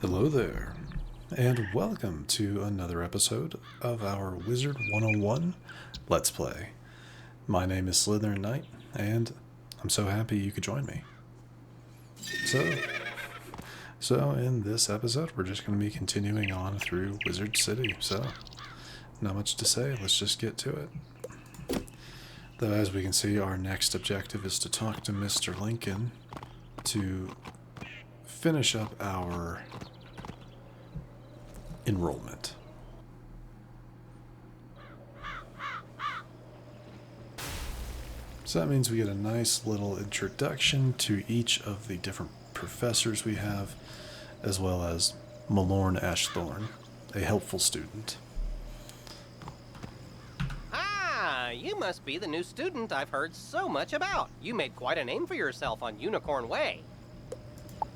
Hello there, and welcome to another episode of our Wizard101 Let's Play. My name is SlytherinKnight, and I'm so happy you could join me. So in this episode, we're just going to be continuing on through Wizard City, so not much to say, let's just get to it. Though as we can see, our next objective is to talk to Mr. Lincoln to finish up our enrollment. So that means we get a nice little introduction to each of the different professors we have, as well as Malorn Ashthorn, a helpful student. Ah, you must be the new student I've heard so much about. You made quite a name for yourself on Unicorn Way.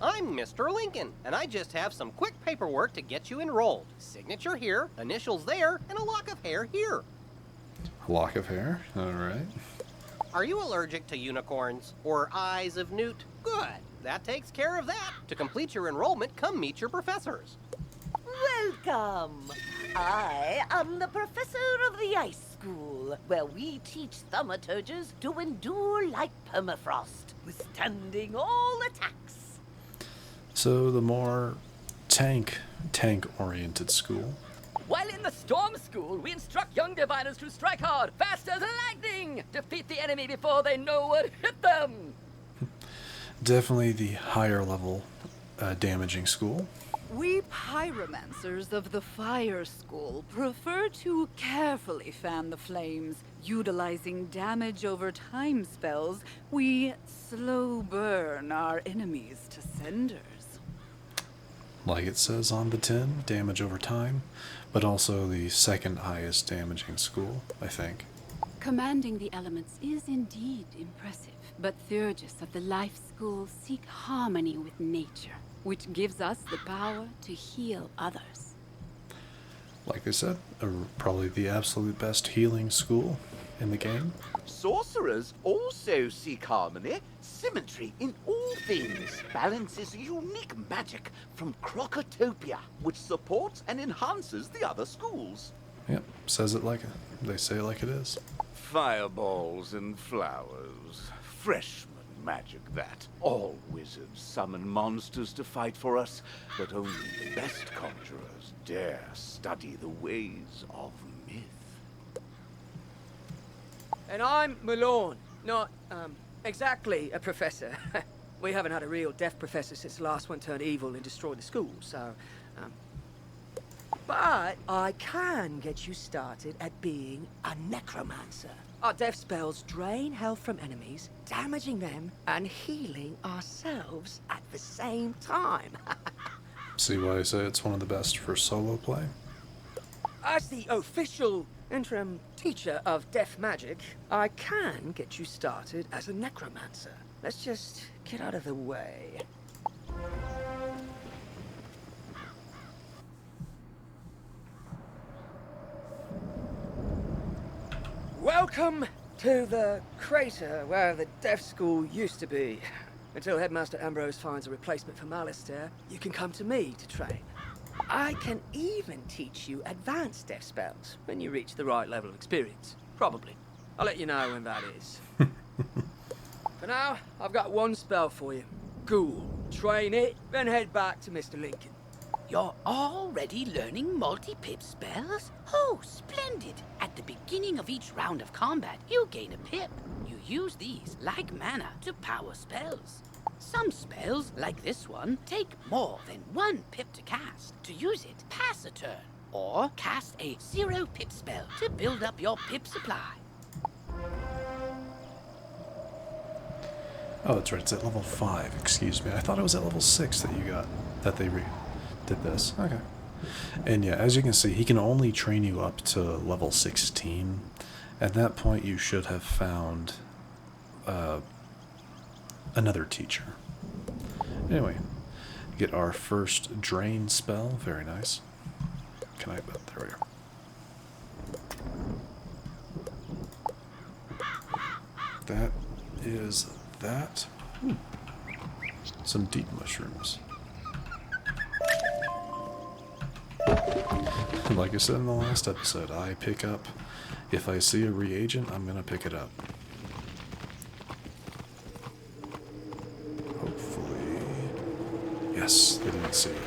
I'm Mr. Lincoln, and I just have some quick paperwork to get you enrolled. Signature here, initials there, and a lock of hair here. A lock of hair? Alright. Are you allergic to unicorns or eyes of newt? Good. That takes care of that. To complete your enrollment, come meet your professors. Welcome! I am the professor of the Ice School, where we teach thaumaturges to endure like permafrost, withstanding all attacks. So the more tank-oriented school. While in the Storm School, we instruct young diviners to strike hard, fast as lightning, defeat the enemy before they know what hit them. Definitely the higher level damaging school. We pyromancers of the Fire School prefer to carefully fan the flames. Utilizing damage over time spells, we slow burn our enemies to cinders. Like it says on the tin, damage over time, but also the second highest damaging school, I think. Commanding the elements is indeed impressive, but Theurgists of the Life School seek harmony with nature, which gives us the power to heal others. Like I said, probably the absolute best healing school in the game. Sorcerers also seek harmony, symmetry in all things. Balance is unique magic from Crocotopia, which supports and enhances the other schools. Yep, says it like they say it like it is. Fireballs and flowers. Freshman magic, that. All wizards summon monsters to fight for us, but only the best conjurers dare study the ways of myth. And I'm Malorn, not, exactly a professor. We haven't had a real deaf professor since the last one turned evil and destroyed the school, so, But I can get you started at being a necromancer. Our death spells drain health from enemies, damaging them, and healing ourselves at the same time. See why I say it's one of the best for solo play? As the official interim teacher of death magic, I can get you started as a necromancer. Let's just get out of the way. Welcome to the crater where the deaf school used to be. Until Headmaster Ambrose finds a replacement for Malistaire, you can come to me to train. I can even teach you advanced death spells when you reach the right level of experience. Probably. I'll let you know when that is. For now, I've got one spell for you. Ghoul. Train it, then head back to Mr. Lincoln. You're already learning multi-pip spells? Oh, splendid! At the beginning of each round of combat, you gain a pip. You use these, like mana, to power spells. Some spells, like this one, take more than 1 pip to cast. To use it, pass a turn. Or cast a 0 pip spell to build up your pip supply. Oh, that's right, it's at level 5, excuse me. I thought it was at level 6 that you got, that they did this. Okay. And yeah, as you can see, he can only train you up to level 16. At that point, you should have found another teacher. Anyway, get our first drain spell. Very nice. Can I? Oh, there we go. That is that. Some deep mushrooms. Like I said in the last episode, I pick up, if I see a reagent, I'm gonna pick it up. Hopefully, yes, they didn't see it.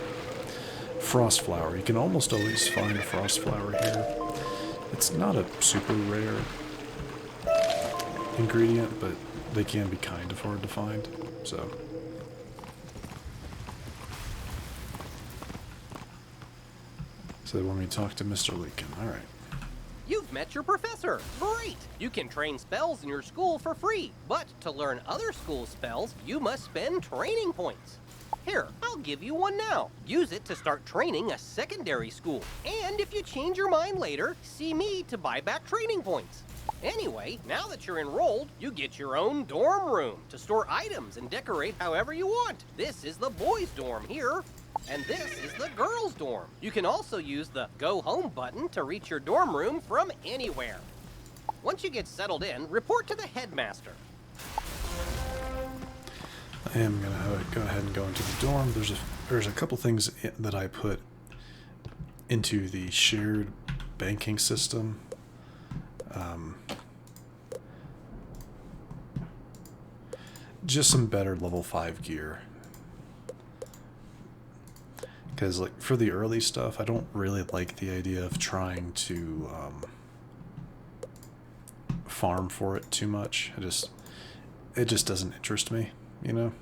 Frost flower. You can almost always find a frost flower here. It's not a super rare ingredient, but they can be kind of hard to find, so. So they want me to talk to Mr. Lincoln. Alright. You've met your professor. Great! You can train spells in your school for free, but to learn other school spells, you must spend training points. Here, I'll give you one now. Use it to start training a secondary school. And if you change your mind later, see me to buy back training points. Anyway, now that you're enrolled, you get your own dorm room to store items and decorate however you want. This is the boys' dorm here, and this is the girls' dorm. You can also use the Go Home button to reach your dorm room from anywhere. Once you get settled in, report to the headmaster. I am going to go ahead and go into the dorm. There's a couple things that I put into the shared banking system. Just some better level 5 gear. Because like for the early stuff, I don't really like the idea of trying to farm for it too much. It just doesn't interest me, you know.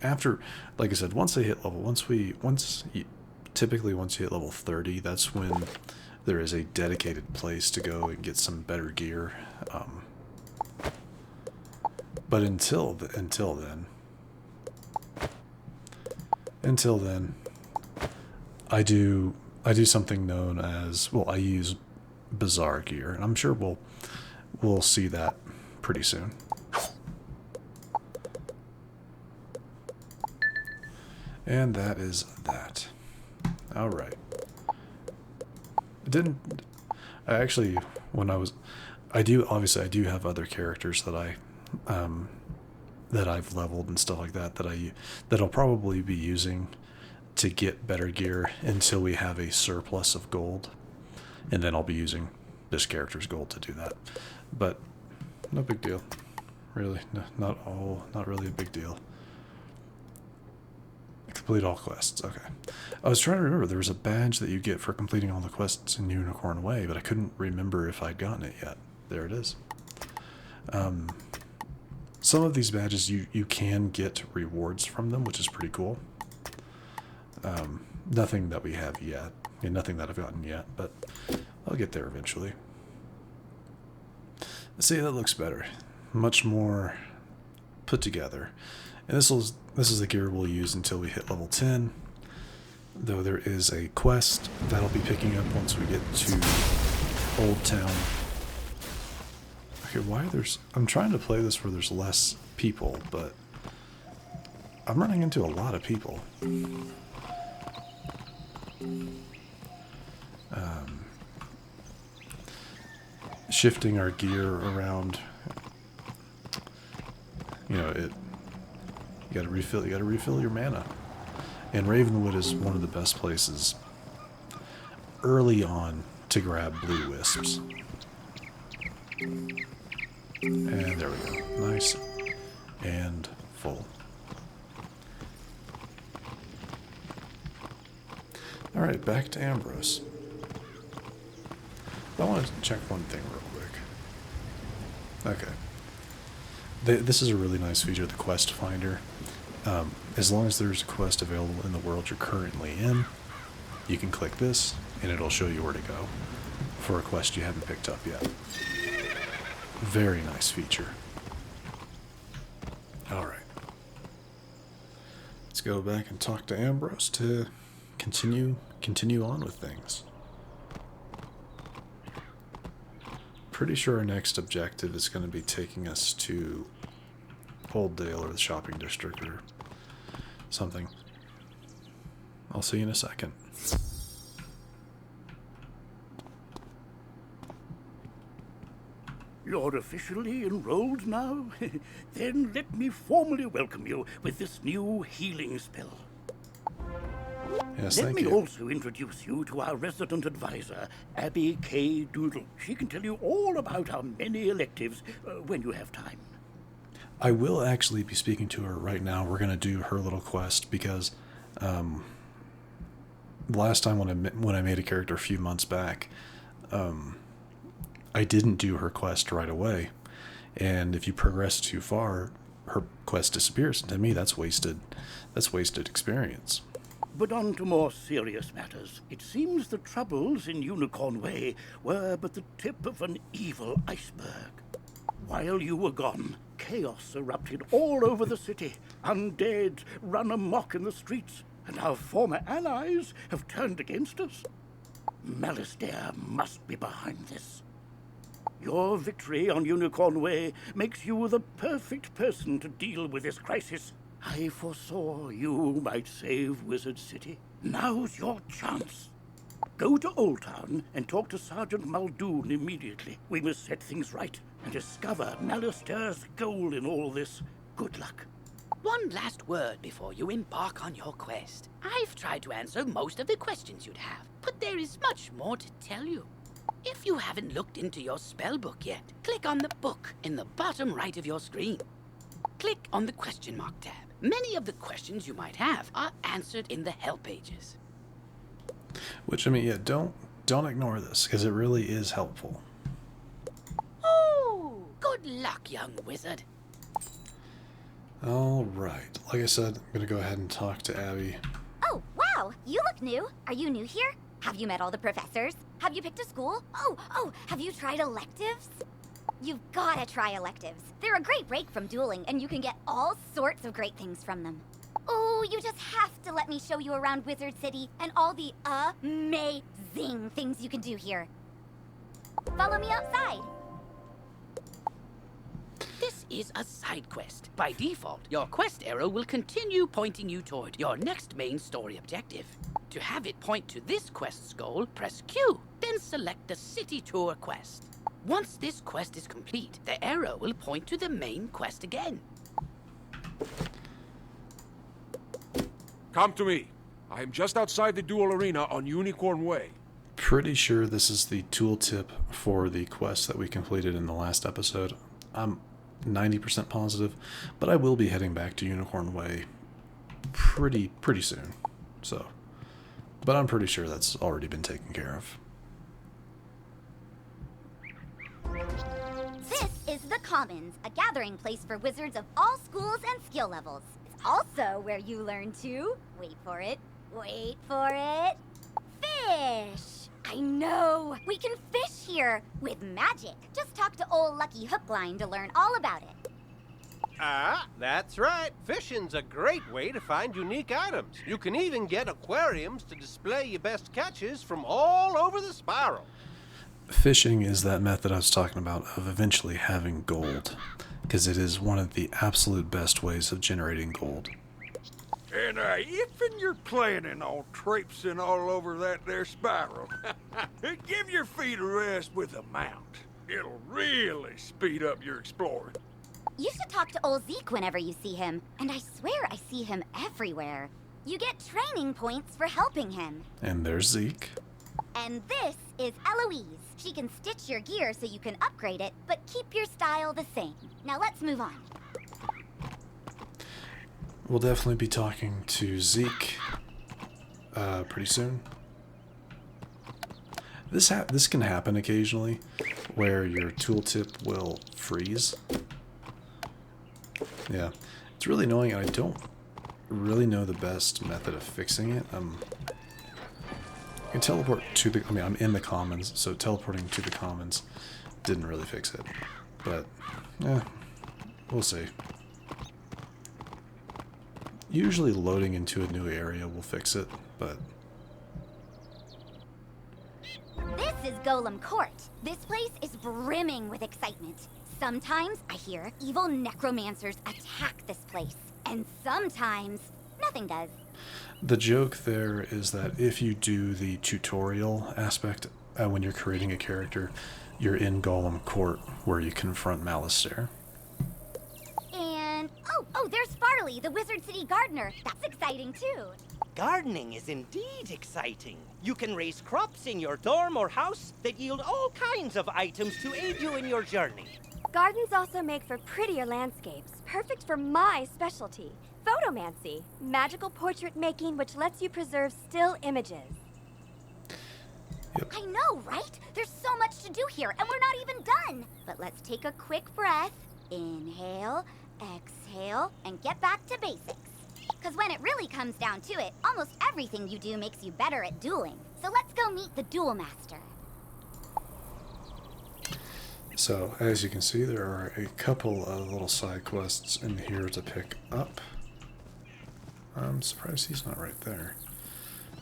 After, like I said, once you hit level 30, that's when there is a dedicated place to go and get some better gear. But until then, I do something known as, well, I use bizarre gear, and I'm sure we'll see that pretty soon. And that is that. All right. I do have other characters that I've leveled and stuff like that that I'll probably be using to get better gear until we have a surplus of gold, and then I'll be using this character's gold to do that. But no big deal, really. No, not really a big deal. Complete all quests. Okay. I was trying to remember, there was a badge that you get for completing all the quests in Unicorn Way, but I couldn't remember if I'd gotten it yet. There it is. Some of these badges you can get rewards from them, which is pretty cool. Nothing that we have yet. Nothing that I've gotten yet, but I'll get there eventually. See, that looks better. Much more put together. And this is the gear we'll use until we hit level 10. Though there is a quest that I'll be picking up once we get to Old Town. Okay, I'm trying to play this where there's less people, but I'm running into a lot of people. Shifting our gear around, you gotta refill your mana. And Ravenwood is one of the best places early on to grab blue wisps. And there we go. Nice and full. Alright, back to Ambrose. I want to check one thing real quick. Okay. This is a really nice feature, the quest finder. As long as there's a quest available in the world you're currently in, you can click this and it'll show you where to go for a quest you haven't picked up yet. Very nice feature. Alright. Let's go back and talk to Ambrose to continue on with things. Pretty sure our next objective is going to be taking us to Holddale or the shopping district or something. I'll see you in a second. You're officially enrolled now? Then let me formally welcome you with this new healing spell. Yes, Let thank me you. also introduce you to our resident advisor, Abby K Doodle. She can tell you all about our many electives when you have time. I will actually be speaking to her right now. We're going to do her little quest because last time when I made a character a few months back, I didn't do her quest right away. And if you progress too far, her quest disappears. And to me, that's wasted experience. But on to more serious matters. It seems the troubles in Unicorn Way were but the tip of an evil iceberg. While you were gone, chaos erupted all over the city. Undead run amok in the streets, and our former allies have turned against us. Malastare must be behind this. Your victory on Unicorn Way makes you the perfect person to deal with this crisis. I foresaw you might save Wizard City. Now's your chance. Go to Old Town and talk to Sergeant Muldoon immediately. We must set things right and discover Malastare's goal in all this. Good luck. One last word before you embark on your quest. I've tried to answer most of the questions you'd have, but there is much more to tell you. If you haven't looked into your spellbook yet, click on the book in the bottom right of your screen. Click on the question mark tab. Many of the questions you might have are answered in the help pages. Which, I mean, yeah, don't ignore this, because it really is helpful. Oh, good luck, young wizard. Alright, like I said, I'm going to go ahead and talk to Abby. Oh, wow! You look new. Are you new here? Have you met all the professors? Have you picked a school? Oh, have you tried electives? You've gotta try electives. They're a great break from dueling, and you can get all sorts of great things from them. Oh, you just have to let me show you around Wizard City and all the amazing things you can do here. Follow me outside. This is a side quest. By default, your quest arrow will continue pointing you toward your next main story objective. To have it point to this quest's goal, press Q, then select the City Tour quest. Once this quest is complete, the arrow will point to the main quest again. Come to me. I am just outside the duel arena on Unicorn Way. Pretty sure this is the tooltip for the quest that we completed in the last episode. I'm 90% positive, but I will be heading back to Unicorn Way pretty soon. So, but I'm pretty sure that's already been taken care of. This is the Commons, a gathering place for wizards of all schools and skill levels. It's also where you learn to, wait for it, fish! I know! We can fish here with magic. Just talk to old Lucky Hookline to learn all about it. Ah, that's right. Fishing's a great way to find unique items. You can even get aquariums to display your best catches from all over the spiral. Fishing is that method I was talking about of eventually having gold, because it is one of the absolute best ways of generating gold. And if you're planning on traipsing all over that there spiral, give your feet a rest with a mount. It'll really speed up your exploring. You should talk to old Zeke whenever you see him, and I swear I see him everywhere. You get training points for helping him. And there's Zeke. And this is Eloise. She can stitch your gear so you can upgrade it, but keep your style the same. Now let's move on. We'll definitely be talking to Zeke pretty soon. This can happen occasionally, where your tooltip will freeze. Yeah, it's really annoying, and I don't really know the best method of fixing it. I can teleport to the... I mean, I'm in the Commons, so teleporting to the Commons didn't really fix it. But, yeah, we'll see. Usually loading into a new area will fix it, but... This is Golem Court. This place is brimming with excitement. Sometimes, I hear, evil necromancers attack this place. And sometimes, nothing does. The joke there is that if you do the tutorial aspect when you're creating a character, you're in Golem Court, where you confront Malastare. And, oh, there's Farley, the Wizard City Gardener. That's exciting, too. Gardening is indeed exciting. You can raise crops in your dorm or house that yield all kinds of items to aid you in your journey. Gardens also make for prettier landscapes, perfect for my specialty, photomancy, magical portrait making which lets you preserve still images. I know, right? There's so much to do here, and we're not even done. But let's take a quick breath. Inhale, exhale, and get back to basics. Because when it really comes down to it, almost everything you do makes you better at dueling. So let's go meet the Duel Master. So, as you can see, there are a couple of little side quests in here to pick up. I'm surprised he's not right there.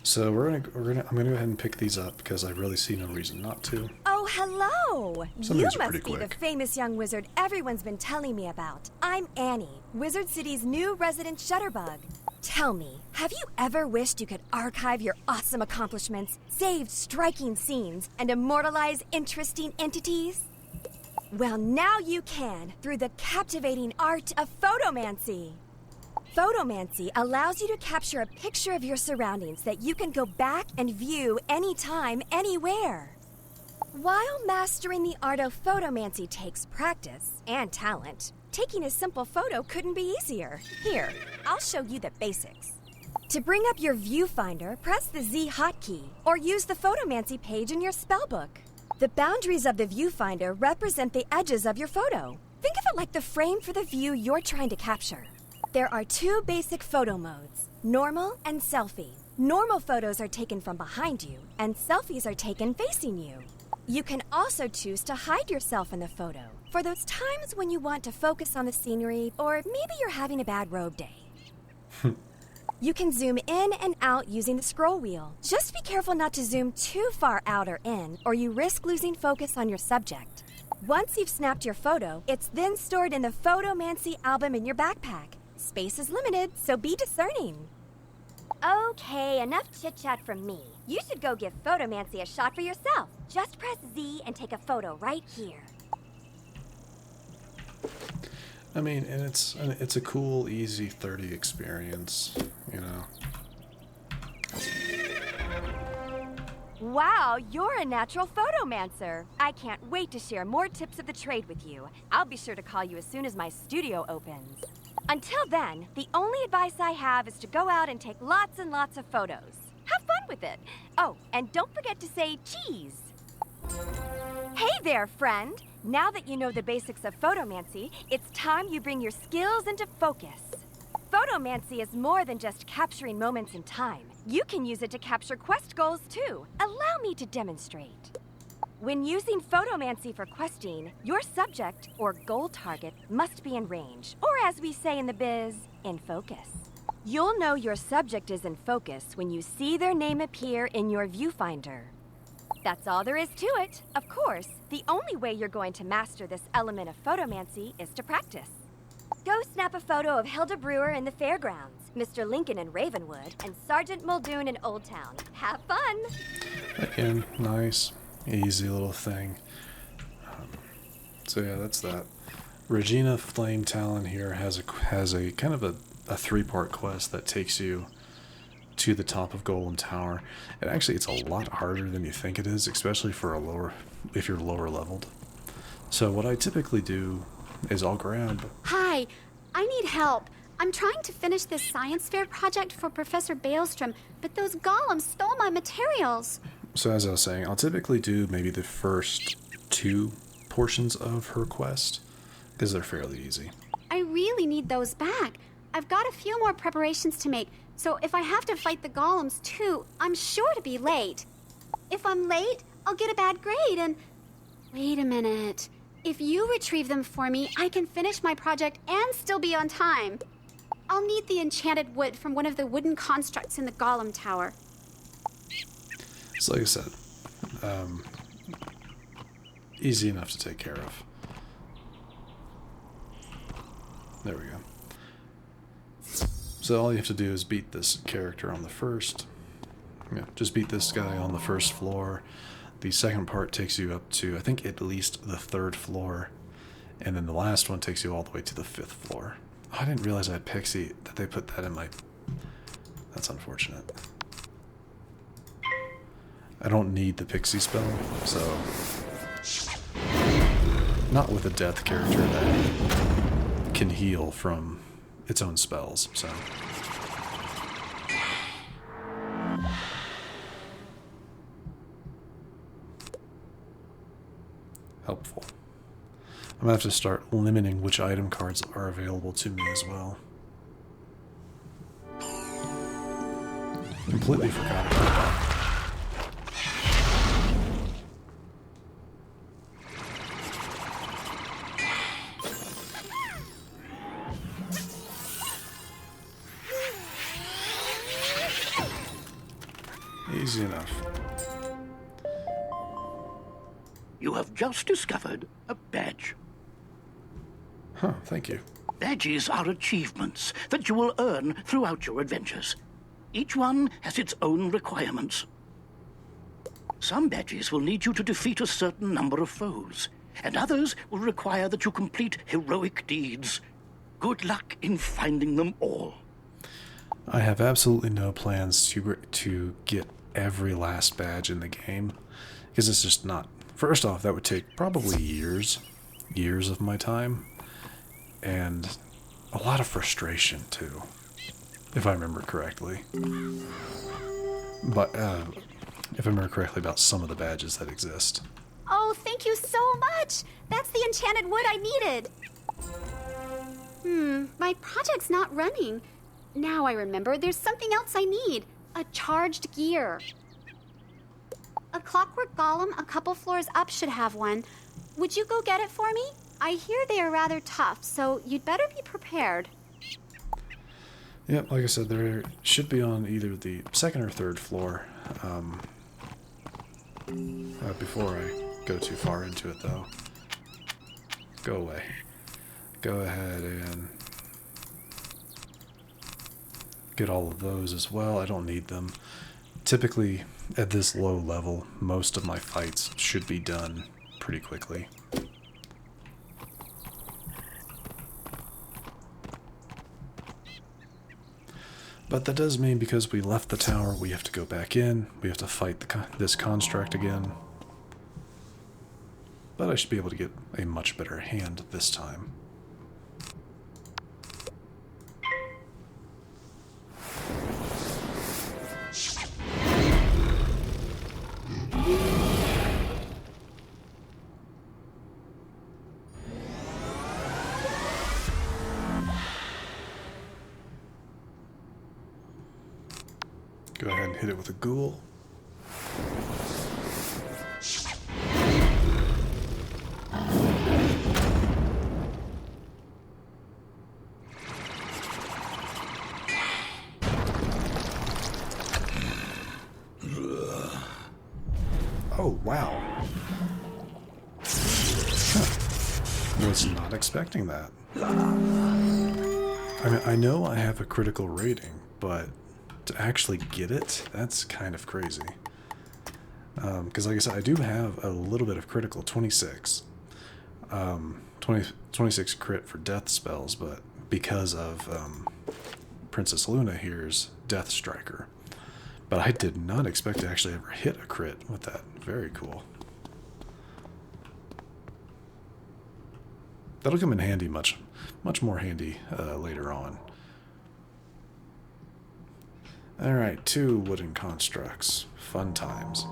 So I'm gonna go ahead and pick these up because I really see no reason not to. Oh, hello! Some You of these are must pretty be the quick. famous young wizard everyone's been telling me about. I'm Annie, Wizard City's new resident shutterbug. Tell me, have you ever wished you could archive your awesome accomplishments, save striking scenes, and immortalize interesting entities? Well, now you can through the captivating art of photomancy. Photomancy allows you to capture a picture of your surroundings that you can go back and view anytime, anywhere. While mastering the art of photomancy takes practice and talent, taking a simple photo couldn't be easier. Here, I'll show you the basics. To bring up your viewfinder, press the Z hotkey or use the photomancy page in your spellbook. The boundaries of the viewfinder represent the edges of your photo. Think of it like the frame for the view you're trying to capture. There are two basic photo modes, normal and selfie. Normal photos are taken from behind you, and selfies are taken facing you. You can also choose to hide yourself in the photo for those times when you want to focus on the scenery or maybe you're having a bad robe day. You can zoom in and out using the scroll wheel. Just be careful not to zoom too far out or in, or you risk losing focus on your subject. Once you've snapped your photo, it's then stored in the Photomancy album in your backpack. Space is limited, so be discerning. Okay, enough chit-chat from me. You should go give photomancy a shot for yourself. Just press Z and take a photo right here. I mean, and it's a cool, easy 30 experience, you know. Wow, you're a natural photomancer. I can't wait to share more tips of the trade with you. I'll be sure to call you as soon as my studio opens. Until then, the only advice I have is to go out and take lots and lots of photos. Have fun with it. Oh, and don't forget to say cheese. Hey there, friend. Now that you know the basics of photomancy, it's time you bring your skills into focus. Photomancy is more than just capturing moments in time. You can use it to capture quest goals too. Allow me to demonstrate. When using photomancy for questing, your subject, or goal target, must be in range, or as we say in the biz, in focus. You'll know your subject is in focus when you see their name appear in your viewfinder. That's all there is to it. Of course, the only way you're going to master this element of photomancy is to practice. Go snap a photo of Hilda Brewer in the fairgrounds, Mr. Lincoln in Ravenwood, and Sergeant Muldoon in Old Town. Have fun! Again, nice, easy little thing. So yeah, that's that. Regina Flame Talon here has a kind of a three-part quest that takes you to the top of Golem Tower. And actually, it's a lot harder than you think it is, especially for if you're lower leveled. So what I typically do is I'll grab... Hi, I need help. I'm trying to finish this science fair project for Professor Baelstrom, but those golems stole my materials. So as I was saying, I'll typically do maybe the first 2 portions of her quest, because they're fairly easy. I really need those back. I've got a few more preparations to make, so if I have to fight the golems too, I'm sure to be late. If I'm late, I'll get a bad grade and... Wait a minute. If you retrieve them for me, I can finish my project and still be on time. I'll need the enchanted wood from one of the wooden constructs in the Golem Tower. So like I said, easy enough to take care of. There we go. So all you have to do is beat this character on the first. Yeah, just beat this guy on the first floor. The second part takes you up to, I think, at least the 3rd floor. And then the last one takes you all the way to the 5th floor. Oh, I didn't realize I had Pixie, that they put that in my That's unfortunate. I don't need the pixie spell, so... Not with a death character that can heal from its own spells, so... Helpful. I'm gonna have to start limiting which item cards are available to me as well. Completely forgot about that. Easy enough. You have just discovered a badge. Huh, thank you. Badges are achievements that you will earn throughout your adventures. Each one has its own requirements. Some badges will need you to defeat a certain number of foes, and others will require that you complete heroic deeds. Good luck in finding them all. I have absolutely no plans to get every last badge in the game, because it's just not... First off, that would take probably years of my time, and a lot of frustration too, if I remember correctly. But if I remember correctly about some of the badges that exist. Oh, thank you so much! That's the enchanted wood I needed! My project's not running. Now I remember, there's something else I need. A charged gear. A clockwork golem a couple floors up should have one. Would you go get it for me? I hear they are rather tough, so you'd better be prepared. Yep, like I said, there should be on either the second or third floor. Before I go too far into it, though. Go away. Go ahead and get all of those as well. I don't need them. Typically, at this low level, most of my fights should be done pretty quickly. But that does mean because we left the tower, we have to go back in. We have to fight this construct again. But I should be able to get a much better hand this time. Go ahead and hit it with a ghoul. Oh, wow. Was not expecting that. I mean, I know I have a critical rating, but to actually get it, that's kind of crazy. Because like I said, I do have a little bit of critical, 26. 26 crit for death spells, but because of Princess Luna here's Death Striker. But I did not expect to actually ever hit a crit with that. Very cool. That'll come in handy, much more handy later on. Alright, 2 wooden constructs. Fun times.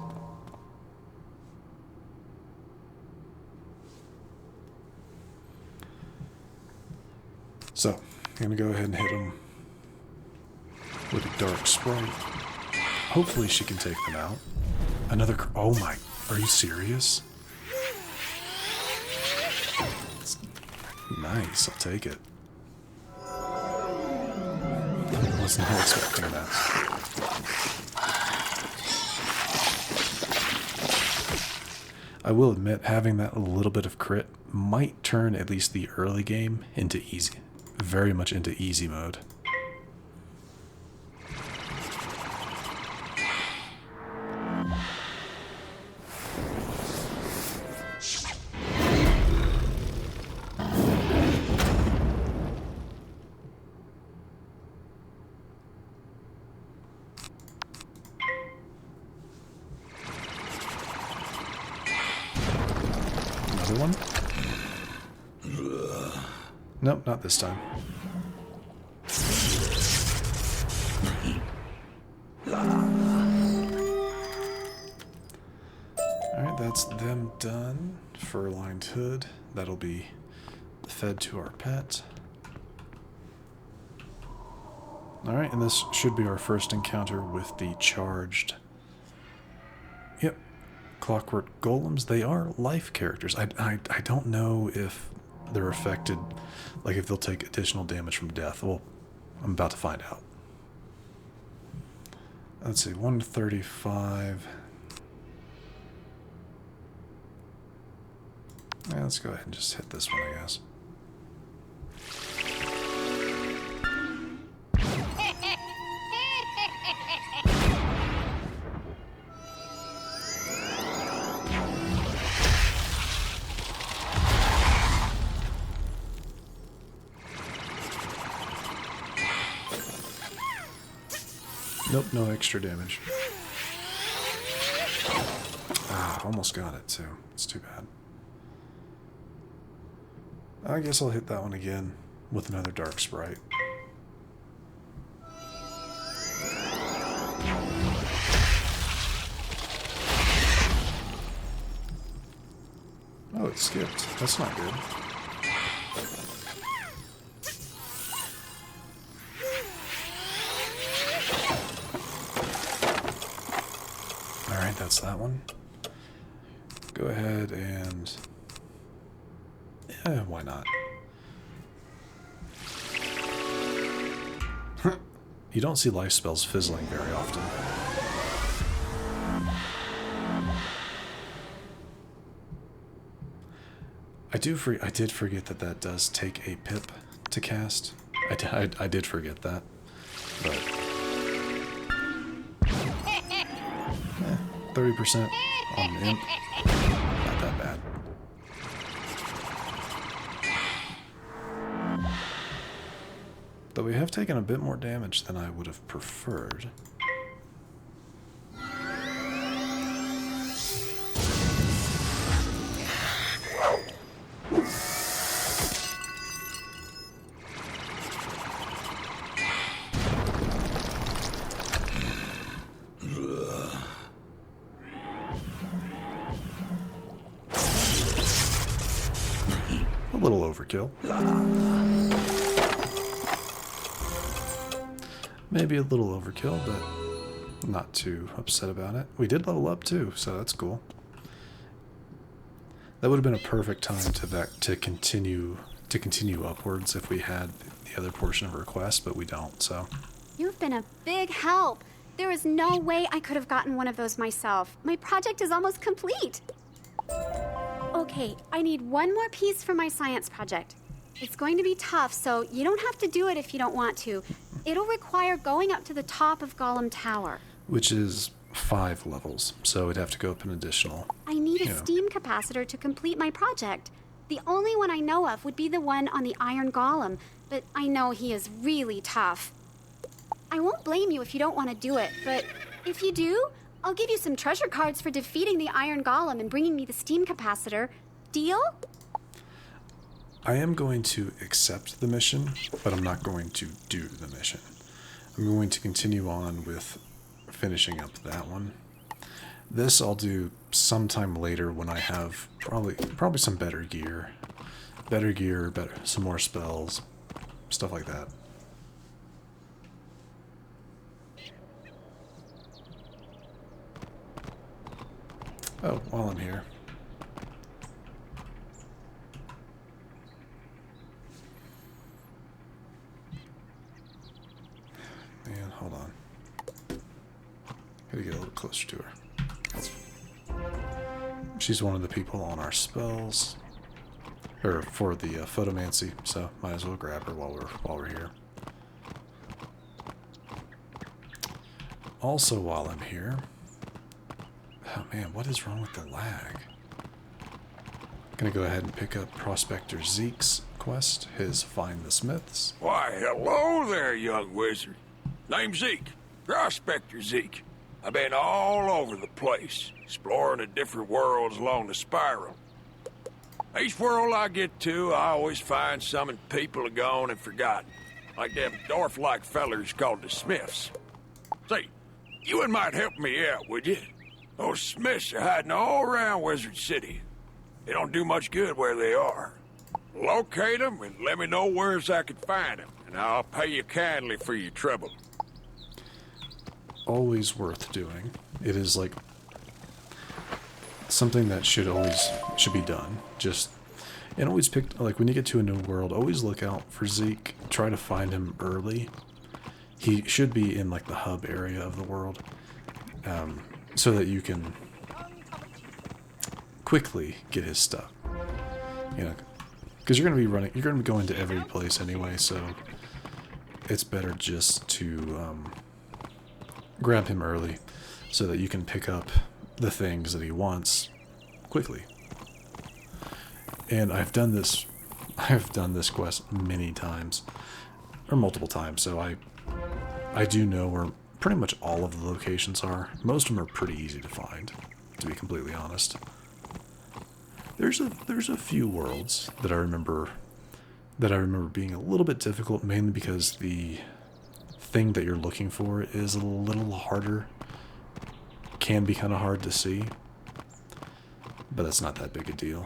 So, I'm going to go ahead and hit them with a dark sprite. Hopefully she can take them out. Another... Oh my... Are you serious? Nice, I'll take it. Was not expecting that. I will admit, having that little bit of crit might turn at least the early game into easy. Very much into easy mode. another one? Nope, not this time. Alright, that's them done. Fur-lined hood. That'll be fed to our pet. Alright, and this should be our first encounter with the charged... Yep. Clockwork golems. They are life characters. I don't know if they're affected, like if they'll take additional damage from death. Well, I'm about to find out. Let's see, 135. Yeah, let's go ahead and just hit this one, I guess. Nope, no extra damage. Ah, almost got it too. It's too bad. I guess I'll hit that one again with another dark sprite. Oh, it skipped. That's not good. Alright, that's that one. Go ahead and... yeah, why not? You don't see life spells fizzling very often. I did forget that that does take a pip to cast. I did forget that, but 30% on an imp, not that bad. Though we have taken a bit more damage than I would have preferred. A little overkill. Maybe a little overkill, but not too upset about it. We did level up too, so that's cool. That would have been a perfect time to continue upwards if we had the other portion of our quest, but we don't, so. You've been a big help. There is no way I could have gotten one of those myself. My project is almost complete. Okay, I need one more piece for my science project. It's going to be tough, so you don't have to do it if you don't want to. It'll require going up to the top of Golem Tower. Which is 5 levels, so it'd have to go up an additional. I need a steam capacitor to complete my project. The only one I know of would be the one on the Iron Golem, but I know he is really tough. I won't blame you if you don't want to do it, but if you do, I'll give you some treasure cards for defeating the Iron Golem and bringing me the steam capacitor. Deal? I am going to accept the mission, but I'm not going to do the mission. I'm going to continue on with finishing up that one. This I'll do sometime later when I have probably some better gear. Some more spells, stuff like that. Oh, while I'm here. Man, hold on. Gotta get a little closer to her. She's one of the people on our spells, or for the Photomancy, so might as well grab her while we're here. Also, while I'm here, oh man, what is wrong with the lag? Gonna go ahead and pick up Prospector Zeke's quest, his Find the Smiths. Why, hello there, young wizard. Name's Zeke, Prospector Zeke. I've been all over the place, exploring the different worlds along the spiral. Each world I get to, I always find some people are gone and forgotten. Like them dwarf-like fellers called the Smiths. Say, you might help me out, would you? Those Smiths are hiding all around Wizard City. They don't do much good where they are. Locate them and let me know where I can find them, and I'll pay you kindly for your trouble. Always worth doing. It is like something that should be done. Just, and always pick, like when you get to a new world, always look out for Zeke. Try to find him early. He should be in like the hub area of the world, so that you can quickly get his stuff. You know, because you're going to be going to every place anyway, so it's better just to grab him early so that you can pick up the things that he wants quickly. And I've done this quest many times, or multiple times, so I do know where pretty much all of the locations are. Most of them are pretty easy to find, to be completely honest. There's a few worlds that I remember being a little bit difficult, mainly because the thing that you're looking for is a little harder. Can be kind of hard to see, but that's not that big a deal.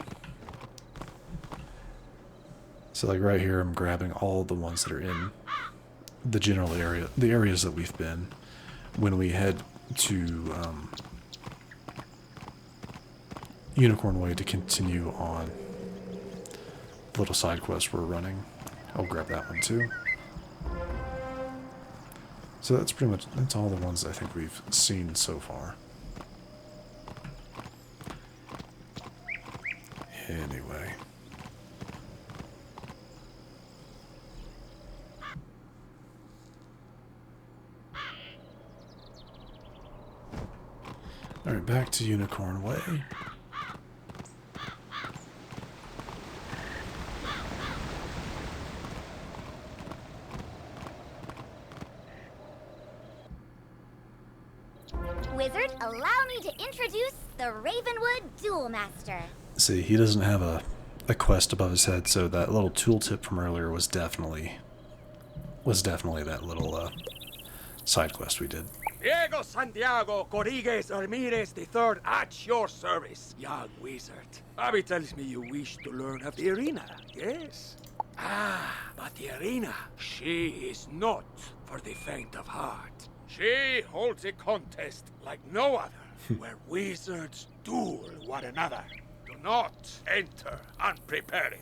So like right here, I'm grabbing all the ones that are in the general area, the areas that we've been. When we head to Unicorn Way to continue on the little side quest we're running, I'll grab that one too. So that's all the ones I think we've seen so far. Anyway. Alright, back to Unicorn Way. Wizard, allow me to introduce the Ravenwood Duel Master. See, he doesn't have a quest above his head, so that little tooltip from earlier was definitely that little side quest we did. Diego Santiago Corrigues Ramirez III at your service, young wizard. Abby tells me you wish to learn of the arena, yes? Ah, but the arena, she is not for the faint of heart. She holds a contest like no other, where wizards duel one another. Do not enter unprepared.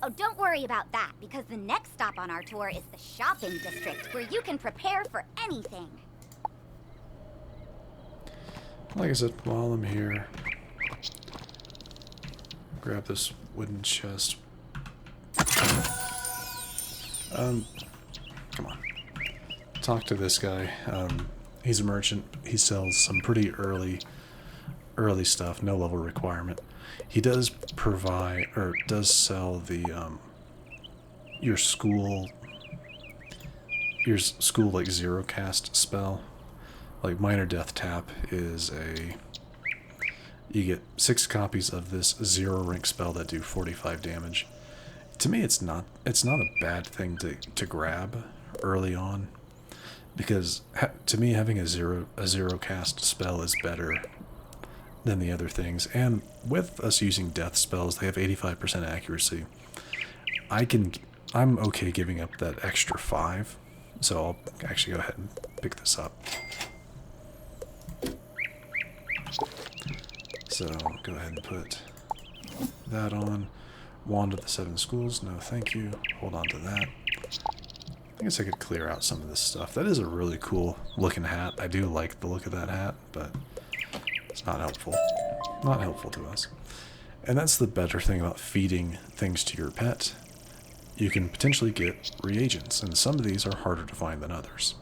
Oh, don't worry about that, because the next stop on our tour is the shopping district, where you can prepare for anything. Like I said, while I'm here, grab this wooden chest. Come on. Talk to this guy. He's a merchant. He sells some pretty early stuff, no level requirement. He does provide, or does sell the your school like zero cast spell. Like Minor Death Tap is you get 6 copies of this 0 rank spell that do 45 damage. To me, it's not a bad thing to grab early on, because to me having a zero cast spell is better than the other things. And with us using death spells, they have 85% accuracy. I'm okay giving up that extra 5, so I'll actually go ahead and pick this up. So I'll go ahead and put that on. Wand of the 7 Schools, no thank you. Hold on to that. I guess I could clear out some of this stuff. That is a really cool looking hat. I do like the look of that hat, but it's not helpful. Not helpful to us. And that's the better thing about feeding things to your pet. You can potentially get reagents, and some of these are harder to find than others.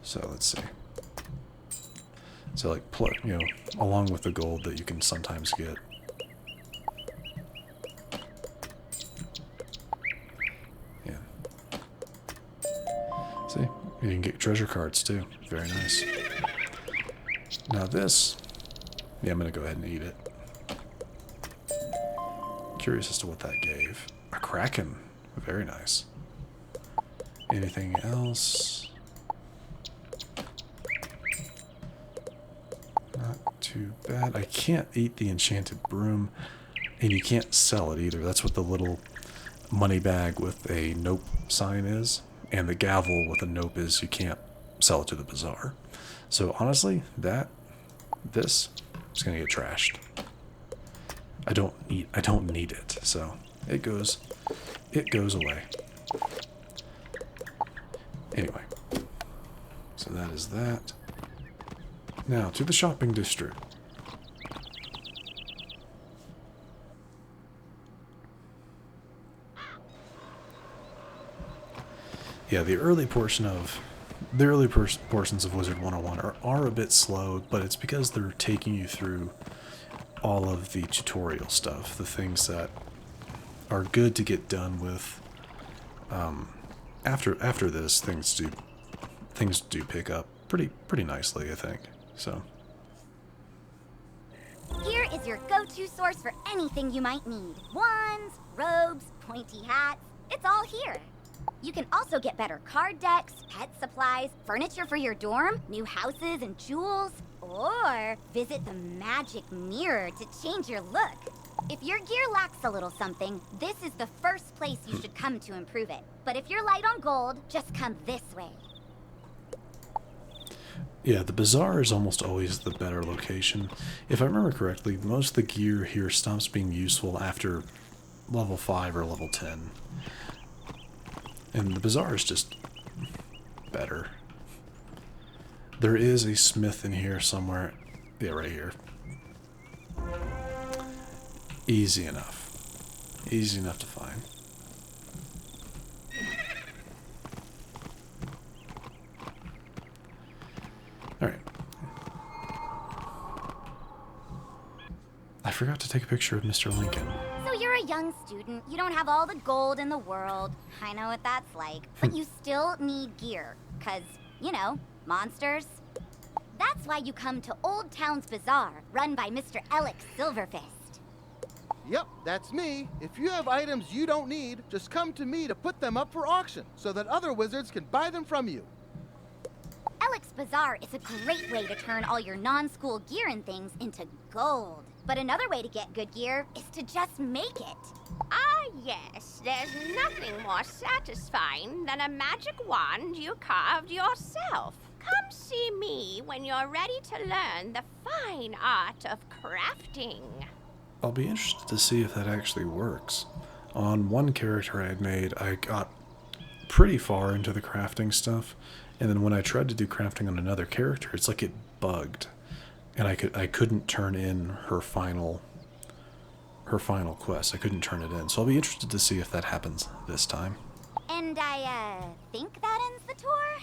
So let's see. So like, along with the gold that you can sometimes get. Yeah. See, you can get treasure cards too. Very nice. Now this, yeah, I'm gonna go ahead and eat it. Curious as to what that gave. A Kraken. Very nice. Anything else? Not too bad. I can't eat the enchanted broom, and you can't sell it either. That's what the little money bag with a nope sign is, and the gavel with a nope is. You can't sell it to the bazaar. So honestly, this is gonna get trashed. I don't need it, so it goes away. Anyway, so that is that. Now to the shopping district. Yeah, the early portions of Wizard101 are a bit slow, but it's because they're taking you through all of the tutorial stuff, the things that are good to get done with. After this, things do pick up pretty nicely, I think. So Here is your go-to source for anything you might need. Wands, robes, pointy hats. It's all here. You can also get better card decks, pet supplies, furniture for your dorm, new houses and jewels, or visit the magic mirror to change your look. If your gear lacks a little something, this is the first place you should come to improve it. But if you're light on gold, just come this way. yeah, the bazaar is almost always the better location. If I remember correctly, most of the gear here stops being useful after level 5 or level 10. And the bazaar is just better. There is a smith in here somewhere. Yeah, right here. Easy enough. Easy enough to find. Alright. I forgot to take a picture of Mr. Lincoln. So you're a young student, you don't have all the gold in the world. I know what that's like. But you still need gear. 'Cause, you know, monsters. That's why you come to Old Town's Bazaar, run by Mr. Alex Silverfist. Yep, that's me. If you have items you don't need, just come to me to put them up for auction so that other wizards can buy them from you. Alex Bazaar is a great way to turn all your non-school gear and things into gold. But another way to get good gear is to just make it. Ah, yes. There's nothing more satisfying than a magic wand you carved yourself. Come see me when you're ready to learn the fine art of crafting. I'll be interested to see if that actually works. On one character I had made, I got pretty far into the crafting stuff, and then when I tried to do crafting on another character, it's like it bugged, and I couldn't turn in her final quest. I couldn't turn it in, so I'll be interested to see if that happens this time. And I think that ends the tour?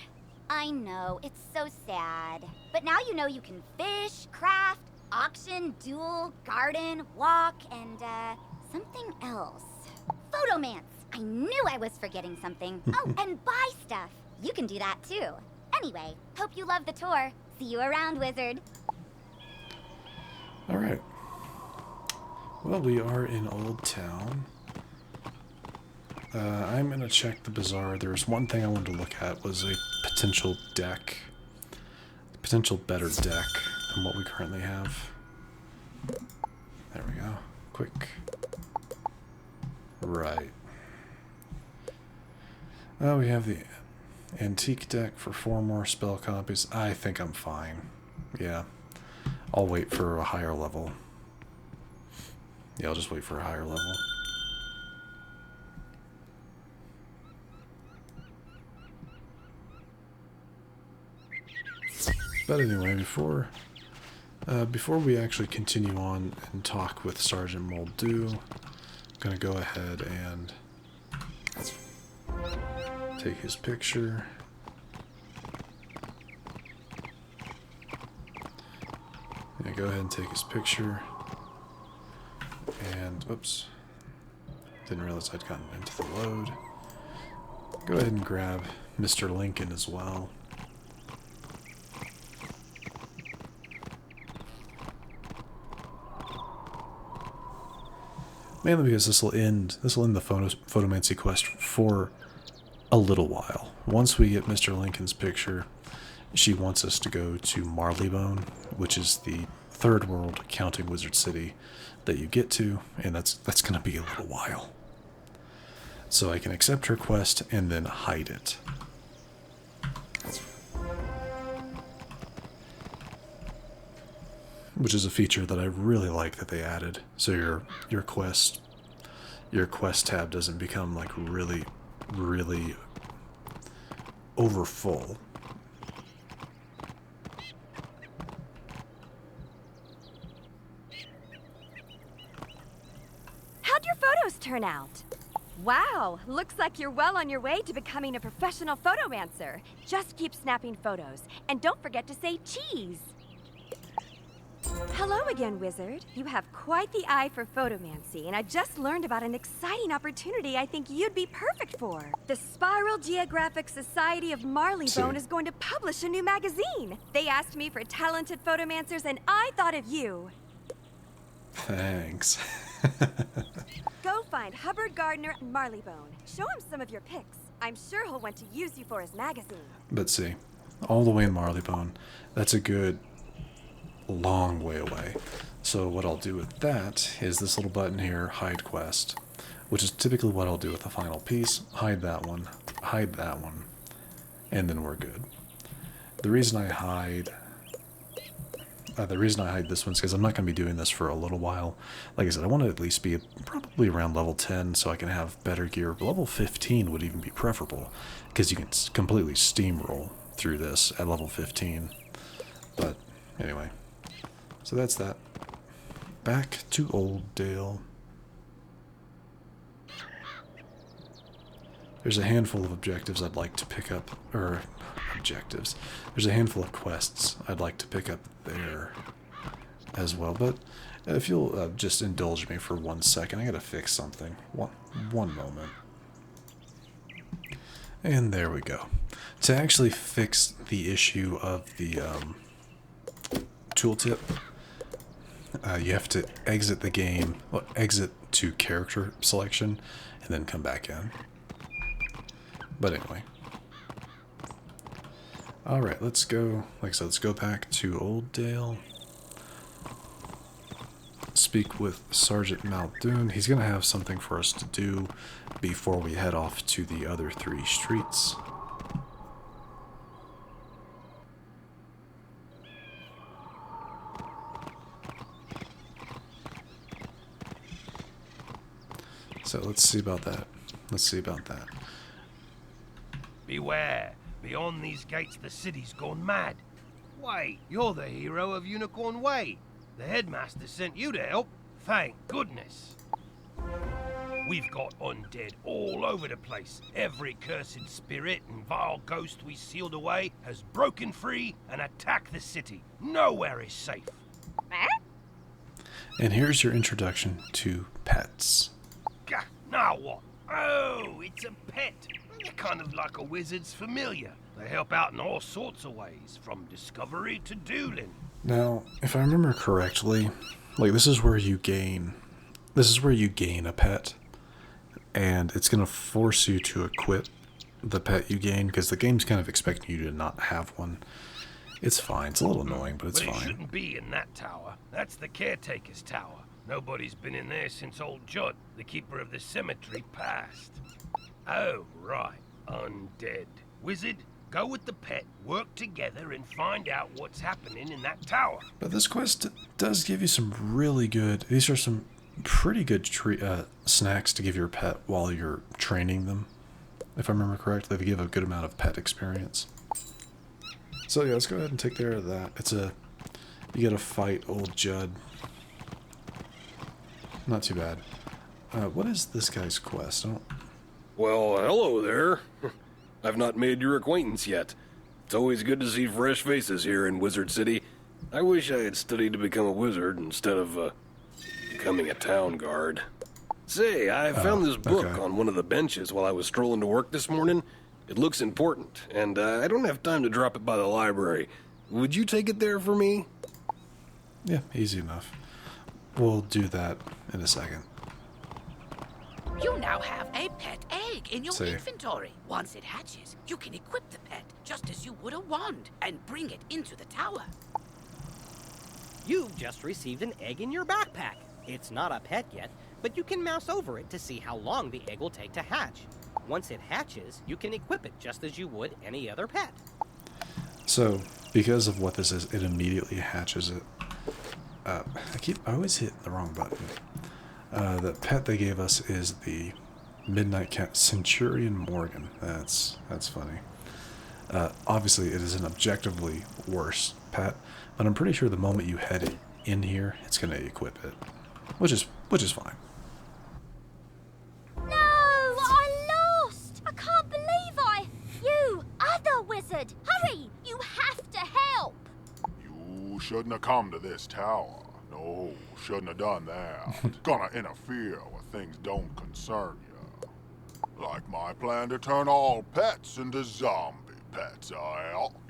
I know, it's so sad. But now you know you can fish, craft, auction, duel, garden, walk, and, something else. Photomance! I knew I was forgetting something. Oh, and buy stuff. You can do that too. Anyway, hope you love the tour. See you around, Wizard. Alright. Well, we are in Old Town. I'm going to check the bazaar. There's one thing I wanted to look at was a potential deck. Potential better deck than what we currently have. There we go. Quick. Right. Oh, we have the antique deck for 4 more spell copies. I think I'm fine. Yeah. I'll wait for a higher level. Yeah, I'll just wait for a higher level. But anyway, before we actually continue on and talk with Sergeant Muldoon, I'm gonna go ahead and take his picture. Yeah, go ahead and take his picture. And oops, didn't realize I'd gotten into the load. Go ahead and grab Mr. Lincoln as well. Mainly because this will end the Photomancy quest for a little while. Once we get Mr. Lincoln's picture, she wants us to go to Marleybone, which is the third world counting Wizard City that you get to, and that's going to be a little while. So I can accept her quest and then hide it. Which is a feature that I really like that they added. So your quest tab doesn't become like really over full. How'd your photos turn out? Wow, looks like you're well on your way to becoming a professional photomancer. Just keep snapping photos, and don't forget to say cheese. Hello again, Wizard. You have quite the eye for photomancy, and I just learned about an exciting opportunity I think you'd be perfect for. The Spiral Geographic Society of Marleybone is going to publish a new magazine. They asked me for talented photomancers, and I thought of you. Thanks. Go find Hubbard Gardner at Marleybone. Show him some of your pics. I'm sure he'll want to use you for his magazine. But see, all the way in Marleybone, that's a good long way away. So what I'll do with that is this little button here, hide quest, which is typically what I'll do with the final piece. Hide that one, and then we're good. The reason I hide this one is because I'm not going to be doing this for a little while. Like I said, I want to at least be probably around level 10 so I can have better gear. Level 15 would even be preferable because you can completely steamroll through this at level 15. But anyway, so that's that. Back to Old Dale. There's a handful of objectives I'd like to pick up, or objectives. There's a handful of quests I'd like to pick up there as well, but if you'll just indulge me for 1 second, I gotta fix something. One moment. And there we go. To actually fix the issue of the tooltip, you have to exit the game, well, exit to character selection, and then come back in. But anyway. Alright, let's go, like I said, let's go back to Old Dale. Speak with Sergeant Muldoon. He's going to have something for us to do before we head off to the other 3 streets. So let's see about that. Beware. Beyond these gates, the city's gone mad. Wait, you're the hero of Unicorn Way. The Headmaster sent you to help. Thank goodness. We've got undead all over the place. Every cursed spirit and vile ghost we sealed away has broken free and attacked the city. Nowhere is safe. And here's your introduction to pets. Gah, now what? Oh, it's a pet. They're kind of like a wizard's familiar. They help out in all sorts of ways, from discovery to dueling. Now, if I remember correctly, like this is where you gain a pet, and it's going to force you to equip the pet you gain, because the game's kind of expecting you to not have one. It's fine. It's a little annoying, but it's fine. It shouldn't be in that tower. That's the Caretaker's tower. Nobody's been in there since old Judd, the keeper of the cemetery, passed. Oh, right. Undead. Wizard, go with the pet, work together, and find out what's happening in that tower. But this quest does give you some really good... These are some pretty good snacks to give your pet while you're training them. If I remember correctly, they give a good amount of pet experience. So yeah, let's go ahead and take care of that. You gotta fight old Judd. Not too bad. What is this guy's quest? Well, hello there. I've not made your acquaintance yet. It's always good to see fresh faces here in Wizard City. I wish I had studied to become a wizard instead of, becoming a town guard. Say, I found this book on one of the benches while I was strolling to work this morning. It looks important, and I don't have time to drop it by the library. Would you take it there for me? Yeah, easy enough. We'll do that in a second. You now have a pet egg in your See. inventory. Once it hatches, you can equip the pet just as you would a wand and bring it into the tower. You've just received an egg in your backpack. It's not a pet yet, but you can mouse over it to see how long the egg will take to hatch. Once it hatches, you can equip it just as you would any other pet. So, because of what this is, it immediately hatches it. I always hit the wrong button. The pet they gave us is the Midnight Cat Centurion Morgan. That's funny. Obviously, it is an objectively worse pet, but I'm pretty sure the moment you head it in here, it's going to equip it, which is fine. No, I lost. I can't believe You, other wizard, hurry! You have to help. You shouldn't have come to this tower. No, shouldn't have done that. Gonna interfere with things don't concern you. Like my plan to turn all pets into zombie pets,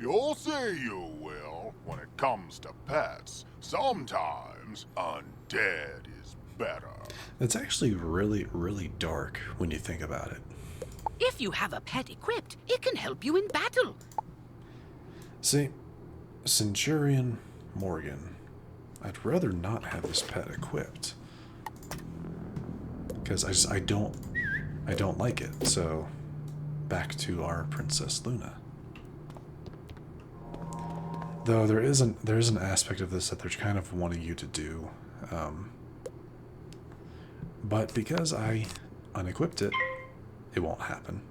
You'll see you will. When it comes to pets, sometimes undead is better. It's actually really, really dark when you think about it. If you have a pet equipped, it can help you in battle. See, Centurion Morgan. I'd rather not have this pet equipped. Because I don't like it. So, back to our Princess Luna. Though there is an aspect of this that they're kind of wanting you to do. But because I unequipped it, it won't happen.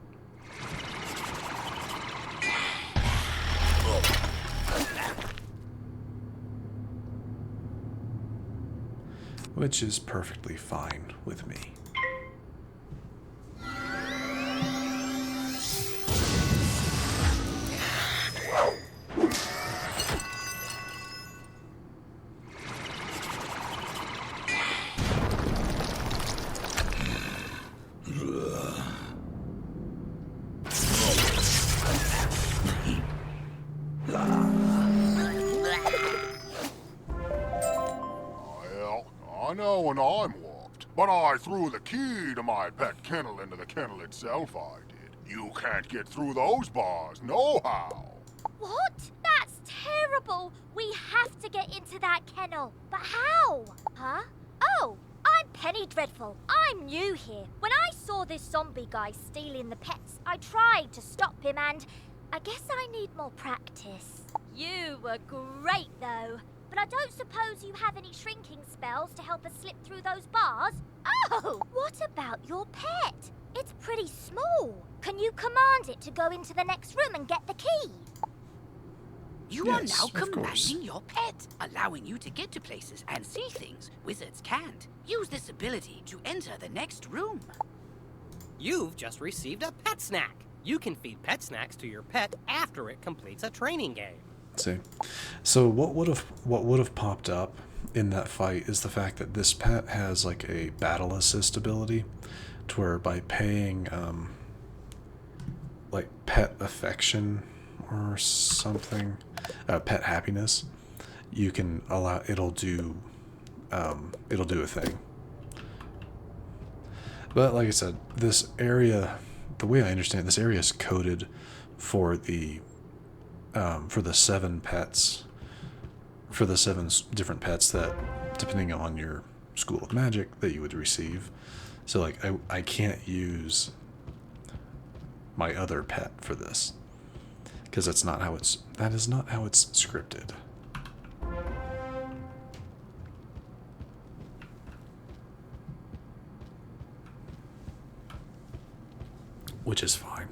Which is perfectly fine with me. I know when I'm warped, but I threw the key to my pet kennel into the kennel itself, I did. You can't get through those bars, no how. What? That's terrible. We have to get into that kennel. But how? Huh? Oh, I'm Penny Dreadful. I'm new here. When I saw this zombie guy stealing the pets, I tried to stop him and I guess I need more practice. You were great though. But I don't suppose you have any shrinking spells to help us slip through those bars? Oh, what about your pet? It's pretty small. Can you command it to go into the next room and get the key? You are now commanding your pet, allowing you to get to places and see things wizards can't. Use this ability to enter the next room. You've just received a pet snack. You can feed pet snacks to your pet after it completes a training game. See, so what would have popped up in that fight is the fact that this pet has like a battle assist ability, to where by paying like pet affection or something, pet happiness, you can allow it'll do a thing. But like I said, this area, the way I understand it, this area is coded for the 7 pets, for the 7 different pets that, depending on your school of magic, that you would receive. So like I can't use my other pet for this, because that is not how it's scripted. Which is fine.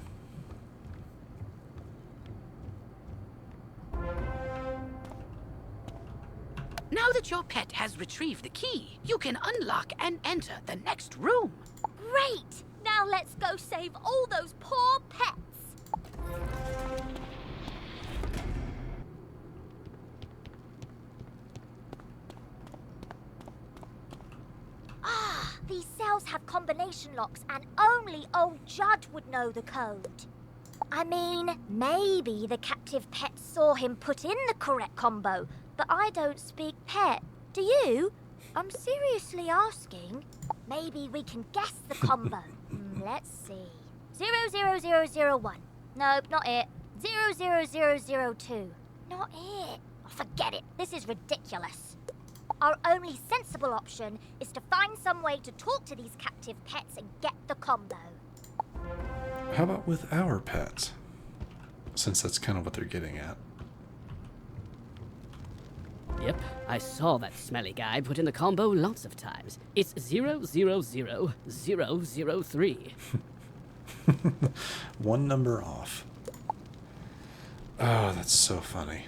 Now that your pet has retrieved the key, you can unlock and enter the next room. Great! Now let's go save all those poor pets. Ah, these cells have combination locks and only old Judd would know the code. I mean, maybe the captive pet saw him put in the correct combo, but I don't speak pet. Do you? I'm seriously asking. Maybe we can guess the combo. Let's see. 00001. Nope, not it. 00002. Not it. Oh, forget it. This is ridiculous. Our only sensible option is to find some way to talk to these captive pets and get the combo. How about with our pets? Since that's kind of what they're getting at. Yep, I saw that smelly guy put in the combo lots of times. It's 000003. One number off. Oh, that's so funny.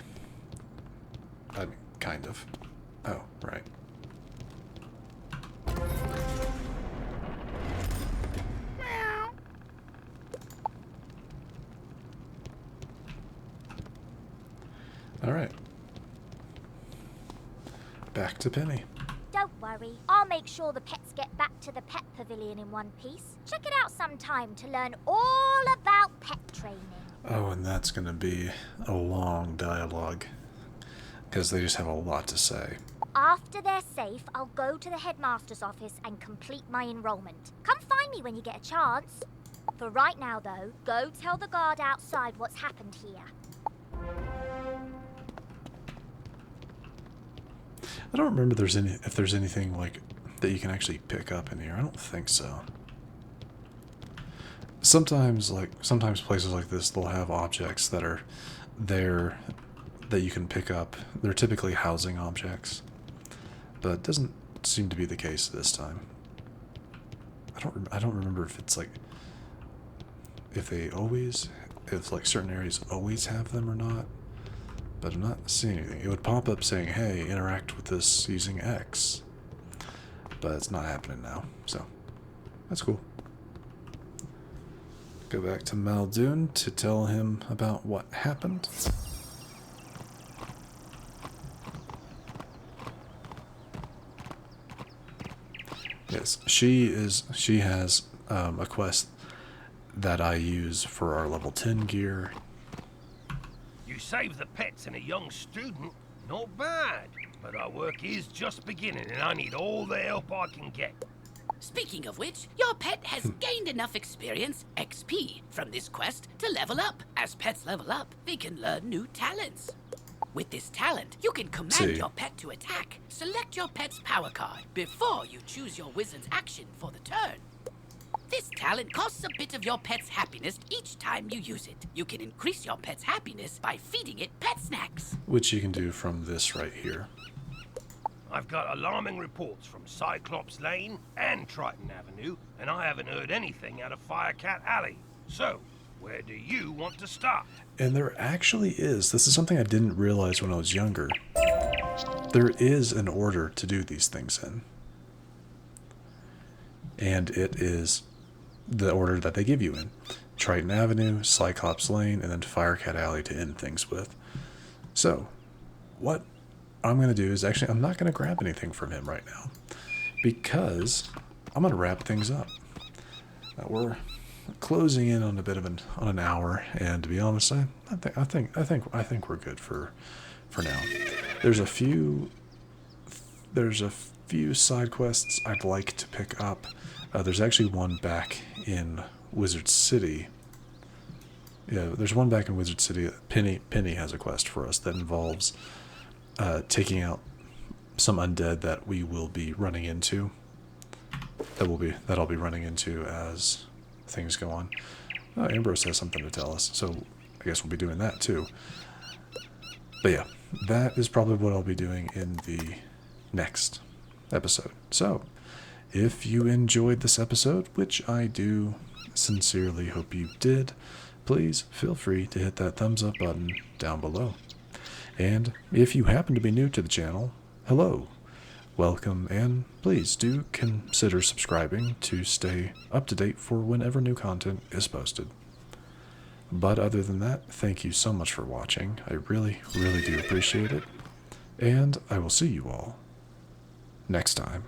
I mean, kind of. Oh, right. All right. Back to Penny. Don't worry, I'll make sure the pets get back to the pet pavilion in one piece. Check it out sometime to learn all about pet training. Oh, and that's going to be a long dialogue, because they just have a lot to say. After they're safe, I'll go to the headmaster's office and complete my enrollment. Come find me when you get a chance. For right now, though, go tell the guard outside what's happened here. I don't remember if there's anything like that you can actually pick up in here. I don't think so. Sometimes places like this, they'll have objects that are there that you can pick up. They're typically housing objects, but it doesn't seem to be the case this time. I don't remember if it's like if like certain areas always have them or not. But I'm not seeing anything. It would pop up saying, hey, interact with this using X. But it's not happening now, so that's cool. Go back to Muldoon to tell him about what happened. Yes, she has a quest that I use for our level 10 gear. You save the pets and a young student, not bad. But our work is just beginning and I need all the help I can get. Speaking of which, your pet has gained enough experience, XP, from this quest to level up. As pets level up, they can learn new talents. With this talent, you can command your pet to attack. Select your pet's power card before you choose your wizard's action for the turn. This talent costs a bit of your pet's happiness each time you use it. You can increase your pet's happiness by feeding it pet snacks. Which you can do from this right here. I've got alarming reports from Cyclops Lane and Triton Avenue, and I haven't heard anything out of Firecat Alley. So, where do you want to start? And there actually is. This is something I didn't realize when I was younger. There is an order to do these things in. And it is the order that they give you in. Triton Avenue, Cyclops Lane, and then Firecat Alley to end things with. So, what I'm going to do is actually, I'm not going to grab anything from him right now, because I'm going to wrap things up. We're closing in on a bit of an hour, and to be honest, I think we're good for now. There's a few side quests I'd like to pick up. There's actually one back in Wizard City. Yeah, there's one back in Wizard City that Penny has a quest for us that involves taking out some undead that we will be running into. That I'll be running into as things go on. Ambrose has something to tell us, so I guess we'll be doing that too. But yeah, that is probably what I'll be doing in the next episode. So, if you enjoyed this episode, which I do sincerely hope you did, please feel free to hit that thumbs up button down below. And if you happen to be new to the channel, hello, welcome, and please do consider subscribing to stay up to date for whenever new content is posted. But other than that, thank you so much for watching. I really, really do appreciate it. And I will see you all next time.